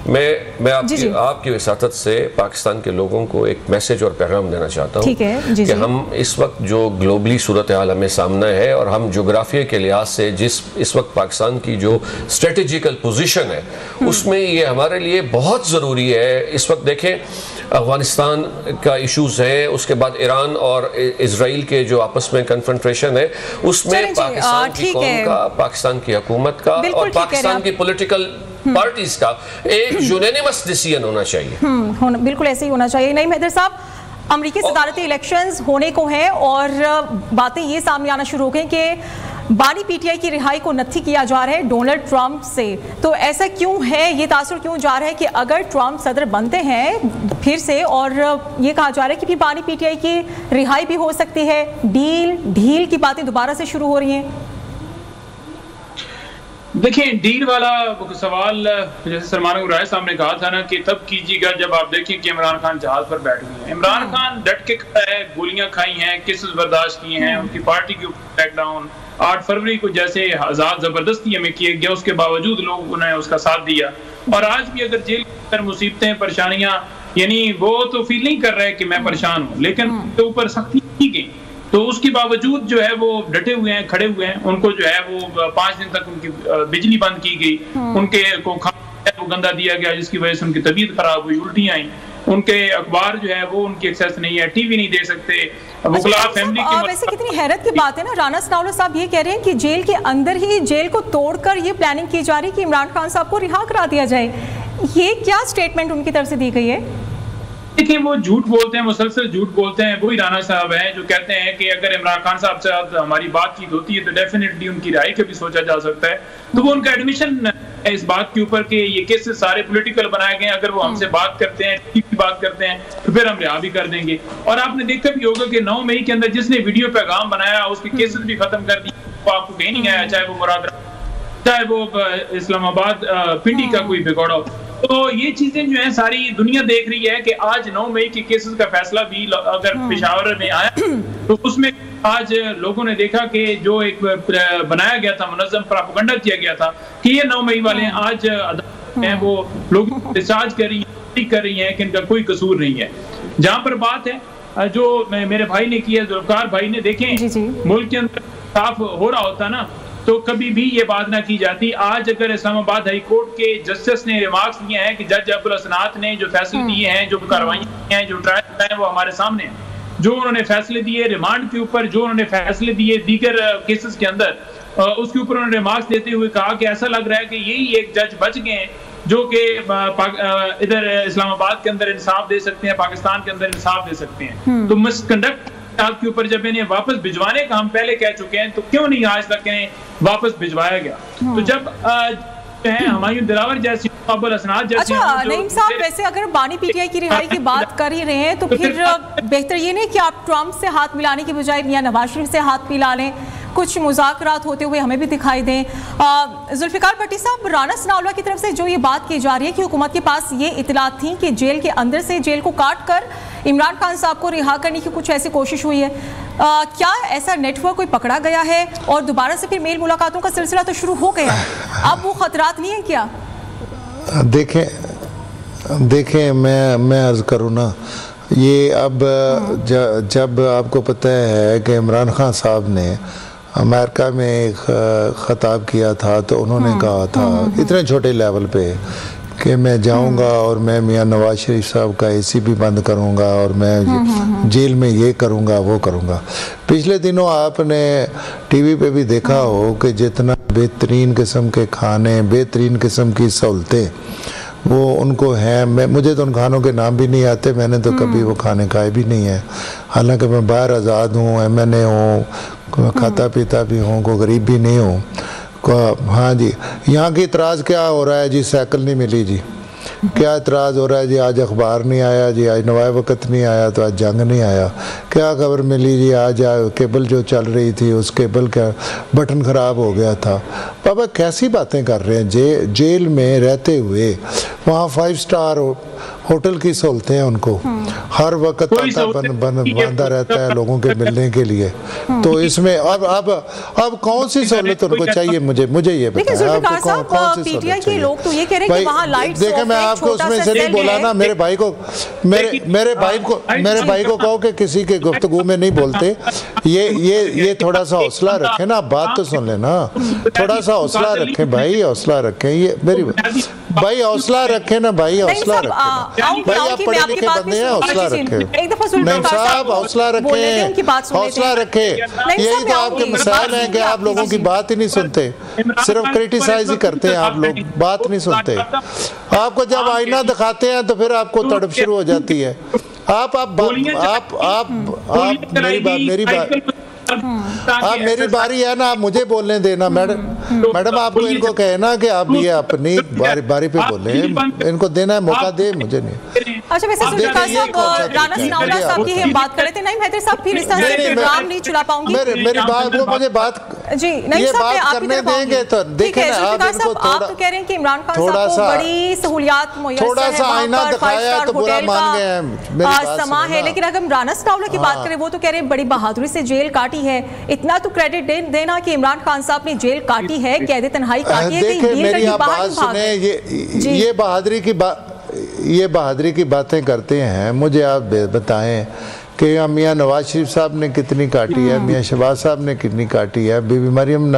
मैं आपकी विसातत से पाकिस्तान के लोगों को एक मैसेज और पैगाम देना चाहता हूँ कि हम इस वक्त जो ग्लोबली सूरत हाल हमें सामना है और हम जोग्राफिया के लिहाज से जिस इस वक्त पाकिस्तान की जो स्ट्रेटेजिकल पोजीशन है उसमें ये हमारे लिए बहुत ज़रूरी है। इस वक्त देखें, अफगानिस्तान का इशूज़ है, उसके बाद ईरान और इजराइल के जो आपस में कन्फ्रंट्रेशन है, उसमें पाकिस्तान की कौम का, पाकिस्तान की हुकूमत का और पाकिस्तान की पॉलिटिकल पार्टीज का एक यूनानिमस डिसीजन होना चाहिए। बिल्कुल ऐसे ही होना चाहिए। नहीं मेहदर साहब, अमेरिकी सदारती इलेक्शंस होने को हैं और बातें ये सामने आना शुरू हो गई कि बानी पीटीआई की रिहाई को नत्थी किया जा रहा है डोनाल्ड ट्रंप से। तो ऐसा क्यों है, ये तासुर क्यों जा रहा है कि अगर ट्रंप सदर बनते हैं फिर से, और ये कहा जा रहा है कि फिर बानी पीटीआई की रिहाई भी हो सकती है, ढील की बातें दोबारा से शुरू हो रही हैं। देखिए, डील वाला सवाल जैसे सलमान राय साहब ने कहा था ना कि तब कीजिएगा जब आप देखें कि इमरान खान जहाज पर बैठ गए हैं। इमरान खान डट के खड़ा है, गोलियां खाई हैं, केसेस बर्दाश्त किए हैं, उनकी पार्टी के ऊपर क्रैकडाउन 8 फरवरी को जैसे आजाद जबरदस्ती हमें किया गया, उसके बावजूद लोगों ने उसका साथ दिया। और आज भी अगर जेल के अंदर मुसीबतें, परेशानियां, यानी वो तो फील नहीं कर रहे कि मैं परेशान हूँ, लेकिन उनके ऊपर सख्ती की गई, तो उसके बावजूद जो है वो डटे हुए हैं, खड़े हुए हैं। उनको जो है वो 5 दिन तक उनकी बिजली बंद की गई, उनके को खाना वो गंदा दिया गया जिसकी वजह से उनकी तबीयत खराब हुई, उल्टियां आई, उनके अखबार जो है वो उनकी एक्सेस नहीं है, टीवी नहीं दे सकते। वैसे कितनी हैरत की बात है ना, राना सनाउल्लाह साहब ये कह रहे हैं कि जेल के अंदर ही जेल को तोड़कर ये प्लानिंग की जा रही है कि इमरान खान साहब को रिहा करा दिया जाए। ये क्या स्टेटमेंट उनकी तरफ से दी गई है? देखिए, वो झूठ बोलते हैं, मुसलसल झूठ बोलते हैं। वही राना साहब हैं जो कहते हैं कि अगर इमरान खान साहब से हमारी बातचीत होती है तो डेफिनेटली उनकी राय का भी सोचा जा सकता है। तो वो उनका एडमिशन है इस बात के ऊपर कि ये केसेस सारे पॉलिटिकल बनाए गए हैं, अगर वो हमसे बात करते हैं, ठीक की बात करते हैं, तो फिर हम रिहा भी कर देंगे। और आपने देखा भी होगा कि 9 मई के अंदर जिसने वीडियो पैगाम बनाया उसके केसेस भी खत्म कर दिए, वो आपको कहीं नहीं आया, चाहे वो मुराद, चाहे वो इस्लामाबाद पिंडी का कोई बिगौड़ा हो। तो ये चीजें जो है सारी दुनिया देख रही है कि आज 9 मई के केसेस का फैसला भी अगर पेशावर में आया तो उसमें आज लोगों ने देखा कि जो एक बनाया गया था, मुनज़्ज़म प्रोपेगेंडा किया गया था कि ये 9 मई वाले आज अदालत में वो लोग डिस्चार्ज कर रही हैं कि इनका कोई कसूर नहीं है। जहां पर बात है जो मेरे भाई ने किया, जुल्फ़िकार भाई ने, देखें मुल्क के अंदर साफ हो रहा होता ना तो कभी भी ये बात ना की जाती। आज अगर इस्लामाबाद हाई कोर्ट के जस्टिस ने रिमार्क्स दिए हैं कि जज अब्दुल हसनात ने जो फैसले दिए हैं, जो कार्रवाइयां हैं, जो ट्रायल हैं, वो हमारे सामने हैं, जो उन्होंने फैसले दिए रिमांड के ऊपर, जो उन्होंने फैसले दिए दीगर केसेस के अंदर, उसके ऊपर उन्होंने रिमार्क्स देते हुए कहा कि ऐसा लग रहा है कि यही एक जज बच गए हैं जो कि इधर इस्लामाबाद के अंदर इंसाफ दे सकते हैं, पाकिस्तान के अंदर इंसाफ दे सकते हैं। तो मिसकंडक्ट के ऊपर जब इन्हें वापस भिजवाने का हम पहले कह चुके हैं, तो क्यों नहीं आज तक इन्हें वापस भिजवाया गया? तो जब हमायूं दिलावर जैसी, अब्दुल हसनात जैसी, नईम साहब, वैसे अगर बानी पीटीआई की रिहाई की बात कर ही रहे हैं तो फिर बेहतर ये नहीं कि आप ट्रंप से हाथ मिलाने की बजाय मियां नवाज शरीफ से हाथ मिला लें, कुछ मुज़ाकरात होते हुए हमें भी दिखाई दें। जुल्फ़िकार भट्टी साहब, राना सनाउल्लाह की तरफ से जो ये बात की जा रही है कि हुकूमत के पास ये इतलात थी कि जेल के अंदर से जेल को काट कर इमरान खान साहब को रिहा करने की कुछ ऐसी कोशिश हुई है, क्या ऐसा नेटवर्क कोई पकड़ा गया है और दोबारा से फिर मेल मुलाकातों का सिलसिला तो शुरू हो गया, अब वो खतरात नहीं है क्या? देखें मैं अर्ज करूँ ना, ये अब जब आपको पता है कि इमरान खान साहब ने अमेरिका में एक ख़ताब किया था तो उन्होंने कहा था इतने छोटे लेवल पे कि मैं जाऊंगा और मैं मियां नवाज शरीफ साहब का एसी भी बंद करूंगा और मैं जेल में ये करूंगा वो करूंगा। पिछले दिनों आपने टीवी पे भी देखा हो कि जितना बेहतरीन किस्म के खाने, बेहतरीन किस्म की सहूलतें वो उनको हैं। मुझे तो उन खानों के नाम भी नहीं आते, मैंने तो कभी वो खाने खाए भी नहीं है, हालांकि मैं बाहर आज़ाद हूँ, MNA हूँ, खाता पीता भी हूँ, कोई गरीब भी नहीं हूँ। हाँ जी, यहाँ की इतराज़ क्या हो रहा है जी, साइकिल नहीं मिली जी, क्या इतराज़ हो रहा है जी, आज अखबार नहीं आया जी, आज नवाए वक्त नहीं आया तो आज जंग नहीं आया, क्या खबर मिली जी, आज केबल जो चल रही थी उस केबल का बटन ख़राब हो गया था। बाबा कैसी बातें कर रहे हैं, जेल में रहते हुए वहाँ 5 स्टार होटल की सहूलतें हैं, उनको हर वक्त बांधा रहता है लोगों के मिलने के लिए। तो इसमें अब कौन सी सहूलत उनको चाहिए? मुझे ये बताएं आपको कौन सी सहूलत चाहिए? लोग तो ये कह रहे हैं कि वहाँ लाइट्स देखें, मैं आपको उसमें से नहीं बोला ना, मेरे भाई को कहो कि किसी के गुफ्तगू में नहीं बोलते। ये थोड़ा सा हौसला रखें ना, बात तो सुन लेना, थोड़ा सा हौसला रखें भाई, हौसला रखें। ये मेरी भाई हौसला रखें ना भाई, हौसला रखें भाई, आप पढ़े लिखे बंदे हैं, हौसला रखें। नहीं साहब, हौसला रखें, हौसला रखें। यही तो आपके मसाइल हैं कि आप लोगों की बात ही नहीं सुनते, सिर्फ क्रिटिसाइज ही करते हैं आप लोग, बात नहीं सुनते। आपको जब आईना दिखाते हैं तो फिर आपको तड़प शुरू हो जाती है। मेरी बारी है ना, आप मुझे बोलने देना। मैडम आपको इनको कहे ना कि आप ये अपनी बारी पे बोले, इनको देना है मौका, दे मुझे नहीं। अच्छा, वैसे जुल्फिकार साहब, राना सनाउल्लाह साहब की हम बात कर रहे थे, नहीं हैदर साहब फिर इस तरह से प्रोग्राम नहीं चला पाऊंगी। मेरी बात, वो मुझे बात जी नहीं ये साहब, बात आप करने देंगे तो देखें ना, आप इनको आप तो कह रहे हैं कि इमरान खान साहब को बड़ी सहूलियात मुयस्सर है, थोड़ा सा आईना दिखाया तो बुरा मान गए हैं, समा है। लेकिन अगर हम राना सनाउल्लाह की बात करें, वो तो कह रहे हैं बड़ी बहादुरी से जेल काटी है। इतना तो क्रेडिट देना कि इमरान खान साहब ने जेल काटी है, कैद तन्हाई काटी है। देखिए मेरी आप बात सुने, ये बहादुरी की बातें करते हैं। मुझे आप बताएं कि मियाँ नवाज शरीफ साहब ने कितनी काटी है, मियाँ शहबाज साहब ने कितनी काटी है, बीबी मरियम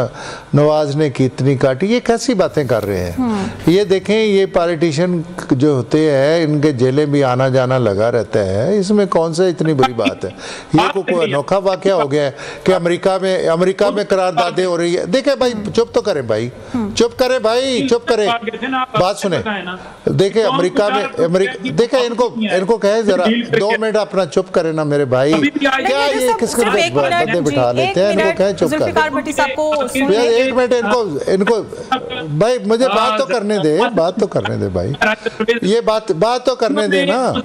नवाज ने कितनी काटी, ये कैसी बातें कर रहे हैं? ये देखें, ये पॉलिटिशियन जो होते हैं इनके जेलें भी आना जाना लगा रहता है, इसमें कौन सा इतनी बड़ी बात है? ये कोई अनोखा वाकया हो गया है कि अमेरिका में करारदादें हो रही है। देखें भाई, चुप तो करें भाई, चुप करें भाई, चुप करें, बात सुने। देखें अमेरिका में, देखें इनको कहे जरा 2 मिनट अपना चुप करें ना मेरे भाई। क्या ये किसके बंदे बिठा लेते हैं, इनको कहें चुप कर। 1 मिनट इनको भाई, मुझे बात तो करने दे भाई, ये बात तो करने दे ना।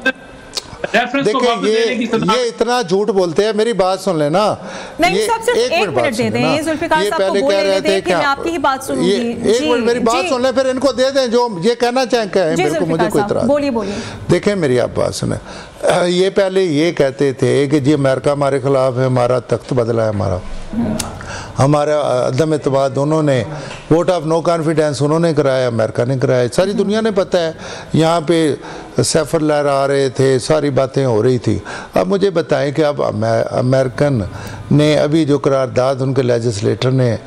देखिए ये इतना झूठ बोलते हैं, मेरी बात सुन लेना। नहीं सब सिर्फ 1 मिनट दे दें जुल्फिकार साहब को, बोलने दें कि मैं आपकी ही बात सुनूंगी। 1 मिनट मेरी बात सुन ले, फिर इनको दे दें जो ये कहना चाहें, मेरे को मुझे कोई इतराज। बोलिए। देखें मेरी आप बात सुने, ये पहले ये कहते थे कि जी अमेरिका हमारे खिलाफ है, हमारा तख्त बदला है, हमारा अदम एतमाद, उन्होंने वोट ऑफ नो कॉन्फिडेंस उन्होंने कराया, अमेरिका ने कराया, सारी दुनिया ने पता है। यहाँ पे सैफर लहरा रहे थे, सारी बातें हो रही थी। अब मुझे बताएं कि अब अमेरिकन ने अभी जो करारदाद, उनके लेजिस्लेटर ने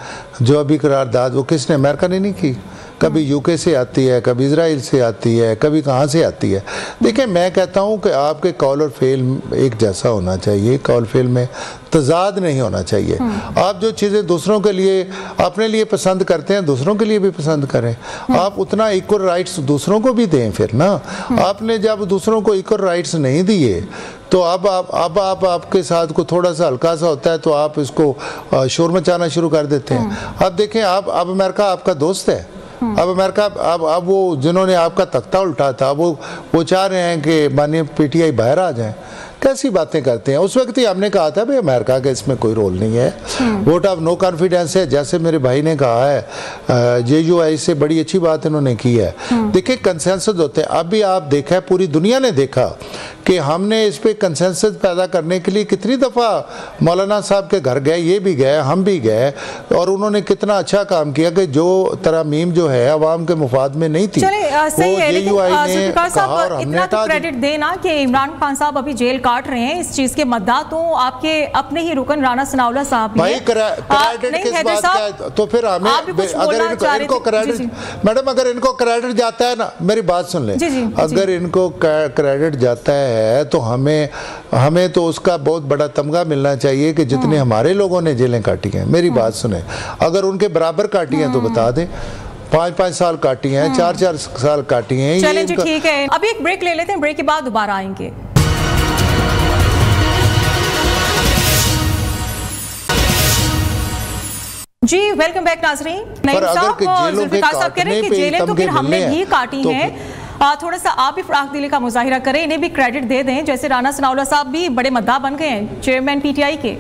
जो अभी करारदाद, वो किसने? अमेरिका ने नहीं की। कभी यूके से आती है, कभी इजराइल से आती है, कभी कहाँ से आती है। देखिए मैं कहता हूँ कि आपके कौल और फेल एक जैसा होना चाहिए, कौल फेल में तजाद नहीं होना चाहिए। आप जो चीज़ें दूसरों के लिए, अपने लिए पसंद करते हैं, दूसरों के लिए भी पसंद करें। आप उतना इक्वल राइट्स दूसरों को भी दें फिर ना। आपने जब दूसरों को इक्वल राइट्स नहीं दिए तो अब आपके साथ को थोड़ा सा हल्का सा होता है तो आप इसको शोर मचाना शुरू कर देते हैं। अब देखें, अब अमेरिका आपका दोस्त है। अब अमेरिका, अब वो जिन्होंने आपका तख्ता उल्टा था, वो चाह रहे हैं कि माननीय PTI बाहर आ जाएं। कैसी बातें करते हैं? उस वक्त ही हमने कहा था भाई अमेरिका का इसमें कोई रोल नहीं है, वोट ऑफ नो कॉन्फिडेंस है, जैसे मेरे भाई ने कहा है। JUI से बड़ी अच्छी बात इन्होंने की है। देखिए कंसेंसस होते हैं। अभी आप देखा है, पूरी दुनिया ने देखा कि हमने इस पे कंसेंसस पैदा करने के लिए कितनी दफ़ा मौलाना साहब के घर गए, ये भी गए, हम भी गए, और उन्होंने कितना अच्छा काम किया कि जो तरमीम जो है अवाम के मुफाद में नहीं थी, सही है, लेकिन इतना तो क्रेडिट देना कि इमरान खान साहब अभी जेल काट रहे हैं, इस चीज के मद्दा तो आपके अपने ही रुकन राना सनाउल्लाह साहब भाई क्रेडिट किस बात का है? तो फिर हमें अगर इनको क्रेडिट, मैडम अगर इनको क्रेडिट जाता है ना, मेरी बात सुन ले, अगर इनको क्रेडिट जाता है तो हमें तो उसका बहुत बड़ा तमगा मिलना चाहिए कि जितने हमारे लोगों ने जेलें काटी हैं, मेरी बात सुने, अगर उनके बराबर काटी हैं तो बता दें, 5-5 साल काटी हैं, 4-4 साल काटी हैं। चलें जी, ठीक है, अभी एक ब्रेक ले लेते हैं, ब्रेक के बाद दोबारा आएंगे। जी वेलकम बैक नाज़रीन। नईम साहब साहब कह रहे हैं कि जेलें तो फिर हमने भी काटी हैं, थोड़ा सा आप भी फराख दिली का मुजाहिरा करें, इन्हें भी क्रेडिट दे दें, जैसे राना सनाउल्लाह साहब भी बड़े मद्दा बन गए हैं, चेयरमैन पीटीआई के।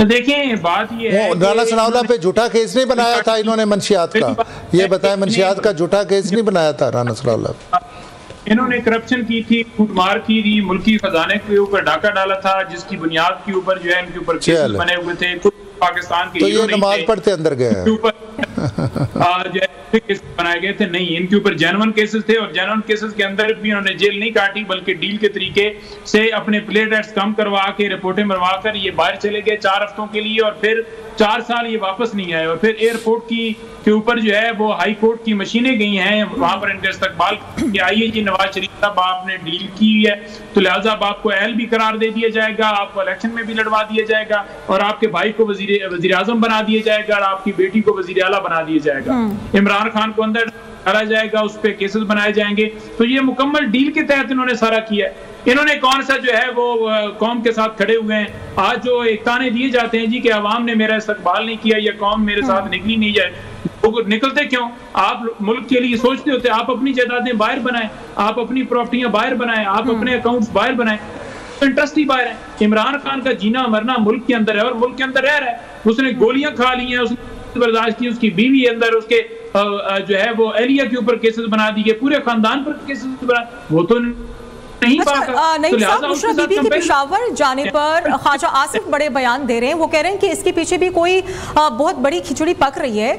देखिए बात ये है, राना सनाउल्लाह पे झूठा केस नहीं बनाया था इन्होंने मंशियात का, ये बताएं, मंशियात का झूठा केस नहीं बनाया था राना सनाउल्लाह। इन्होंने करप्शन की थी, लूटमार की थी, मुल्की खजाने के ऊपर डाका डाला था, जिसकी बुनियाद के ऊपर जो है इनके ऊपर केस बने हुए थे, कुछ पाकिस्तान के तो ये नमाज पढ़ते अंदर गए केस बनाए गए थे, नहीं, इनके ऊपर जेन्युइन केसेस थे, और जेन्युइन केसेस के अंदर भी इन्होंने जेल नहीं काटी, बल्कि डील के तरीके से अपने प्ले डेट्स कम करवा के, रिपोर्टें मरवा कर ये बाहर चले गए 4 हफ्तों के लिए, और फिर 4 साल ये वापस नहीं आए, और फिर एयरपोर्ट के ऊपर जो है वो हाई कोर्ट की मशीनें गई हैं, वहां पर इनका इस्तकबाल किया, आइए जी नवाज शरीफ साहब आपने डील की है तो लिहाजा आपको एल भी करार दे दिया जाएगा, आपको इलेक्शन में भी लड़वा दिया जाएगा, और आपके भाई को वजीर आजम बना दिया जाएगा, और आपकी बेटी को वजीर आला बना दिया जाएगा, इमरान खान को अंदर डाला जाएगा, उस पर केसेस बनाए जाएंगे। तो ये मुकम्मल डील के तहत इन्होंने सारा किया है। इन्होंने कौन सा जो है वो कौम के साथ खड़े हुए हैं, आज जो एक ताने दिए जाते हैं जी कि अवाम ने मेरा इस्तकबाल नहीं किया या कौम मेरे साथ निकली नहीं जाए, वो निकलते क्यों? आप मुल्क के लिए सोचते होते, आप अपनी जायदादें बाहर बनाएं, आप अपनी प्रॉपर्टियां बाहर बनाएं, आप अपने अकाउंट्स बाहर बनाएं, इंटरेस्ट ही बाहर है। इमरान खान का जीना मरना मुल्क के अंदर है, और मुल्क के अंदर रह रहा है, उसने गोलियां खा ली हैं, उसने बर्दाश्त की, उसकी बीवी अंदर, उसके जो है वो एरिया के ऊपर केसेस बना दिए, पूरे खानदान पर केसेस बना, वो तो नहीं बीबी के पेशावर जाने पर ख्वाजा आसिफ बड़े बयान दे रहे हैं, वो कह रहे हैं कि इसके पीछे भी कोई बहुत बड़ी खिचड़ी पक रही है,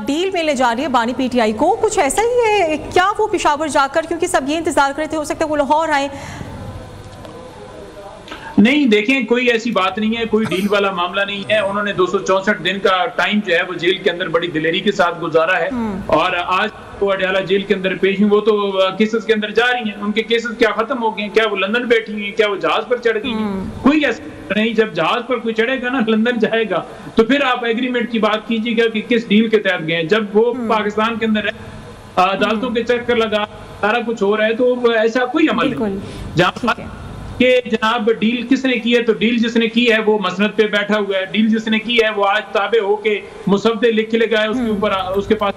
डील में ले जा रही है बानी पीटीआई को, कुछ ऐसा ही है क्या वो पेशावर जाकर, क्योंकि सब ये इंतजार करते हो सकता है वो लाहौर आए। नहीं देखें, कोई ऐसी बात नहीं है, कोई डील वाला मामला नहीं है, उन्होंने 264 दिन का टाइम जो है वो जेल के अंदर बड़ी दिलेरी के साथ गुजारा है, और आज वो अडयाला जेल के अंदर पेश हुई, वो तो केसेस के अंदर जा रही हैं, उनके केसेस क्या खत्म हो गए, क्या वो लंदन बैठी हुई हैं, क्या वो जहाज पर चढ़ गई हैं? कोई ऐसा नहीं, जब जहाज पर कोई चढ़ेगा ना, लंदन जाएगा, तो फिर आप एग्रीमेंट की बात कीजिएगा कि किस डील के तहत गए। जब वो पाकिस्तान के अंदर अदालतों के चक्कर लगा सारा कुछ हो रहा है, तो ऐसा कोई अमल नहीं जहाँ कि जनाब डील किसने की है, तो डील जिसने की है वो मसनद पे बैठा हुआ है, डील जिसने की है वो आज ताबे होके मुसव्वदे लिख के लगाए उसके ऊपर, उसके पास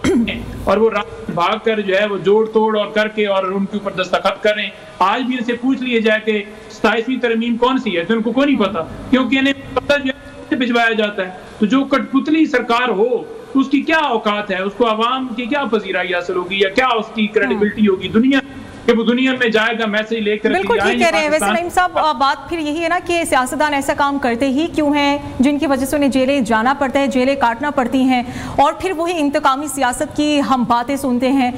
और वो रात भाग कर जो है वो जोड़ तोड़ और करके और उनके ऊपर दस्तखत कर रहे हैं। आज भी इनसे पूछ लिया जाए कि 27वीं तरमीम कौन सी है, तो उनको कोई नहीं पता, क्योंकि इन्हें पता जो है भिजवाया जाता है। तो जो कठपुतली सरकार हो उसकी क्या औकात है, उसको आवाम की क्या पजीराई हासिल होगी, या क्या उसकी क्रेडिबिलिटी होगी दुनिया कि वो दुनिया में जाएगा मैसेज लेकर। बिल्कुल ठीक कह रहे हैं। वैसे नईम साहब बात फिर यही है ना कि सियासतदान ऐसा काम करते ही क्यों हैं जिनकी वजह से उन्हें जेलें जाना पड़ता है, जेलें काटना पड़ती हैं, और फिर वही इंतकामी सियासत की हम बातें सुनते हैं।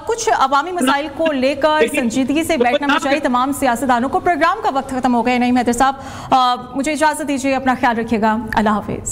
कुछ अवामी मसाइल को लेकर संजीदगी से बैठना चाहिए तमाम सियासतदानों को। प्रोग्राम का वक्त खत्म हो गया। नईम हैदर साहब मुझे इजाजत दीजिए, अपना ख्याल रखिएगा, अल्लाह हाफिज।